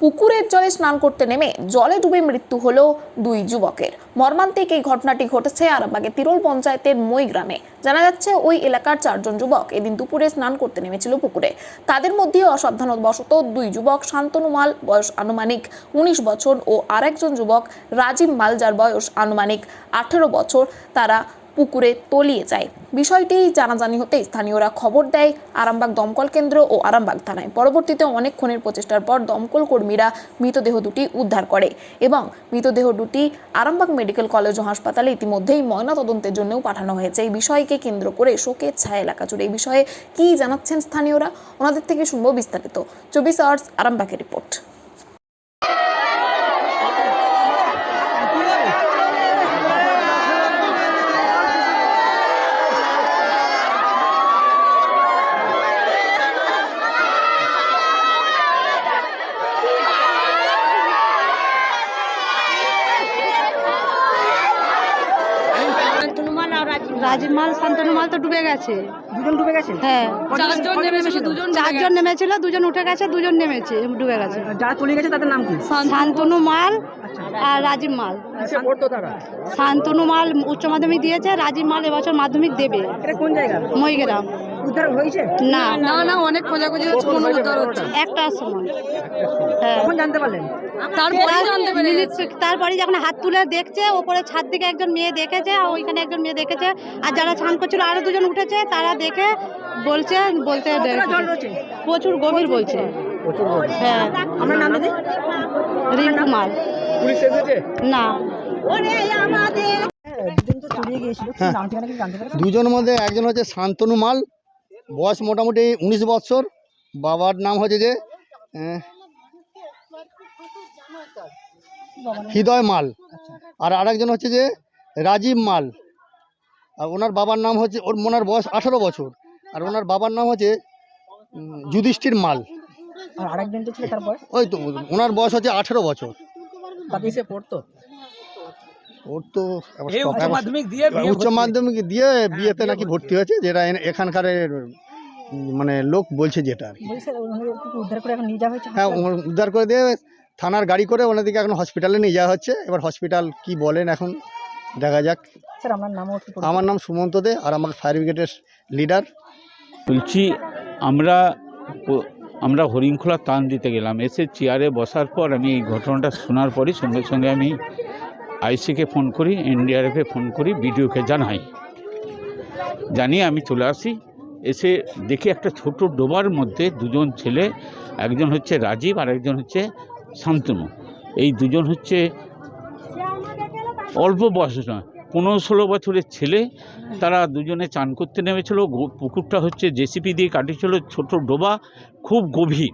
পুকুরের জলে স্নান করতে নেমে জলে ডুবে মৃত্যু হলো দুই যুবকের। মর্মান্তিক এই ঘটনাটি ঘটেছে আরামবাগের তিরোল পঞ্চায়েতের মই গ্রামে। জানা যাচ্ছে ওই এলাকার 4 জন যুবক এদিন দুপুরে স্নান করতে নেমেছিল পুকুরে। তাদের মধ্যে অসাবধানতাবশত দুই যুবক শান্তনু মাল, বয়স আনুমানিক 19 বছর, ও আরেকজন যুবক রাজীব মাল, যার বয়স আনুমানিক 18 বছর, তারা পুকুরে তলিয়ে যায়। বিষয়টি জানাজানি হতে স্থানীয়রা খবর দেয় আরামবাগ দমকল কেন্দ্র ও আরামবাগ থানায়। পরবর্তীতে অনেকক্ষণের প্রচেষ্টার পর দমকল কর্মীরা মৃতদেহ দুটি উদ্ধার করে এবং মৃতদেহ দুটি আরামবাগ মেডিকেল কলেজ ও হাসপাতালে ইতিমধ্যেই ময়নাতদন্তের জন্যও পাঠানো হয়েছে। এই বিষয়কে কেন্দ্র করে শোকের ছায়া এলাকা জুড়ে। এই বিষয়ে কি জানাচ্ছেন স্থানীয়রা, ওনাদের থেকে শুনবো বিস্তারিত। 24 আওয়ার্স আরামবাগের রিপোর্ট। রাজীব মাল, শান্তনু মাল তো ডুবে গেছে। দুজন ডুবে গেছে? হ্যাঁ, 4 জন নেমেছিল, দুজন উঠে গেছে, দুজন নেমেছে, ডুবে গেছে। যারা তলিয়ে গেছে তাদের নাম কি? শান্তনু মাল আর রাজীব মাল। কিসে পড়তো তারা? শান্তনু মাল উচ্চ মাধ্যমিক দিয়েছে, রাজীব মাল এবছর মাধ্যমিক দেবে। এটা কোন জায়গা? মইগ্রাম। উদ্ধার হয়েছে? না না, অনেক খোঁজাখুঁজি হচ্ছে, কোনো উদ্ধার হচ্ছে। একটার সময়। হ্যাঁ, কখন জানতে পারলেন? তারপরে যখন হাত তুলে দেখছে, ওপরে ছাদ থেকে একজন মেয়ে দেখেছে, আর ওইখানে একজন মেয়ে দেখেছে, আর যারা স্নান করছিল আরো দুজন উঠেছে, তারা দেখে বলতে প্রচুর গভীর বলছে। হ্যাঁ, আমার নাম দিদি? রিঙ্কু মাল। পুলিশ এসেছে? না, দুজন তো তলিয়ে গিয়েছিল, কি নাম ঠিকানা কি জানতে পারলেন? দুজনের মধ্যে একজন হচ্ছে শান্তনু মাল, বয়স মোটামুটি 19 বছর, বাবার নাম হচ্ছে যে হৃদয় মাল, আর আরেকজন হচ্ছে যে রাজীব মাল, আর ওনার বাবার নাম হচ্ছে, ওনার বয়স 18 বছর, আর ওনার বাবার নাম হচ্ছে যুধিষ্ঠির মাল। আর আরেকজন তো ছিল, তার বয়স? ওই তো ওনার বয়স হচ্ছে 18 বছর। তাতে কিসে পড়তো? ওর তো উচ্চ মাধ্যমিক দিয়ে বিয়েতে নাকি ভর্তি হয়েছে, যেটা এখানকার মানে লোক বলছে, যেটা আর কি। উদ্ধার করে এখন নিয়ে যাওয়া হয়েছে? হ্যাঁ, উদ্ধার করে দিয়ে থানার গাড়ি করে ওনাদিকে এখন হসপিটালে নিয়ে যাওয়া হচ্ছে। এবার হসপিটাল কি বলেন এখন দেখা যাক। স্যার, আপনার নাম? আমার নাম সুমন্ত দে, আর আমার ফায়ার ব্রিগেডের লিডার। বলছি, আমরা হরিণখোলা টান দিতে গেলাম, এসে চেয়ারে বসার পর আমি এই ঘটনাটা শোনার পরই সঙ্গে সঙ্গে আমি আইসিকে ফোন করি, এনডিআরএফে ফোন করি, বিডিওকে জানিয়ে আমি চলে আসি। এসে দেখি একটা ছোট ডোবার মধ্যে দুজন ছেলে, একজন হচ্ছে রাজীব আর একজন হচ্ছে শান্তনু। এই দুজন হচ্ছে অল্প বয়স নয়, 15-16 বছরের ছেলে। তারা দুজনে চান করতে নেমেছিল। পুকুরটা হচ্ছে জেসিপি দিয়ে কাটিয়েছিল, ছোট ডোবা, খুব গভীর,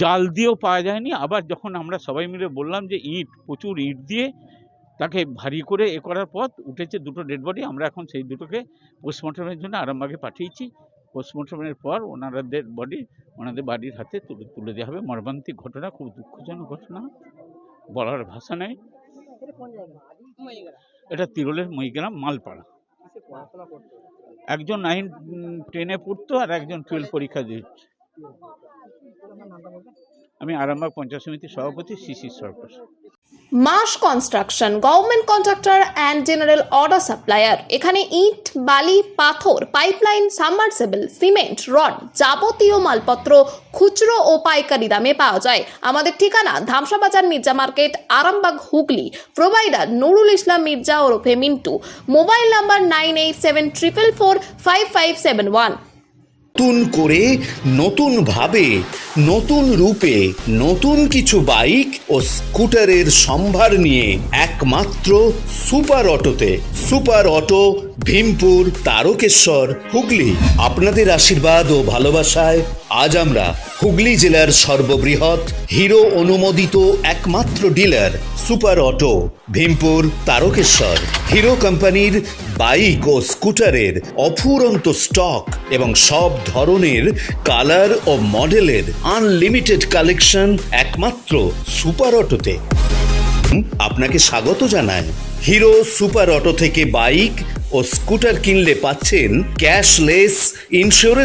জাল দিয়েও পাওয়া যায়নি। আবার যখন আমরা সবাই মিলে বললাম যে প্রচুর ইট দিয়ে তাকে ভারী করে করার পর উঠেছে দুটো ডেড বডি। আমরা এখন সেই দুটোকে পোস্টমর্টমের জন্য আরামবাগে পাঠিয়েছি। পোস্টমর্টমের পর ওনাদের বডি ওনাদের বাড়ির হাতে তুলে দেওয়া হবে। মর্মান্তিক ঘটনা, খুব দুঃখজনক ঘটনা, বলার ভাষা নেই। এটা তিরোলের মইগ্রাম মালপাড়া। একজন 9-10-এ পড়তো, আর একজন 12 পরীক্ষা দিচ্ছে। আমি আরামবাগ পঞ্চায়েত সমিতির সভাপতি শিশি সরকার। মাস construction, government contractor and general order supplier. এখানে ইট, বালি, পাথর, পাইপলাইন, সাবমার্সিবল, সিমেন্ট, রড, যাবতীয় মালপত্র খুচরো ও পাইকারি দামে পাওয়া যায়। আমাদের ঠিকানা ধামসা বাজার, মির্জা মার্কেট, আরামবাগ, হুগলি। প্রোভাইডার নুরুল ইসলাম মির্জা ওরফে মিন্টু। Mobile number 9874445571। নতুন করে, নতুন ভাবে, নতুন রূপে, নতুন কিছু বাইক ও স্কুটারের সম্ভার নিয়ে একমাত্র সুপার অটোতে। Super auto, Bhimpur, Tarakeswar, Hooghly. আপনাদের আশীর্বাদ ও ভালোবাসায় আজ আমরা হুগলি জেলার সর্ববৃহৎ হিরো অনুমোদিত একমাত্র dealer super auto, Bhimpur, Tarakeswar. Hero কোম্পানির বাইক ও স্কুটারের অফুরন্ত স্টক এবং সব ধরনের কালার ও মডেলের আনলিমিটেড কালেকশন একমাত্র সুপার অটোতে। আপনাকে স্বাগত জানায়। হিরো সুপার অটো থেকে বাইক ও স্কুটার কিনলে পাচ্ছেন ক্যাশলেস ইন্স্যুরেন্স।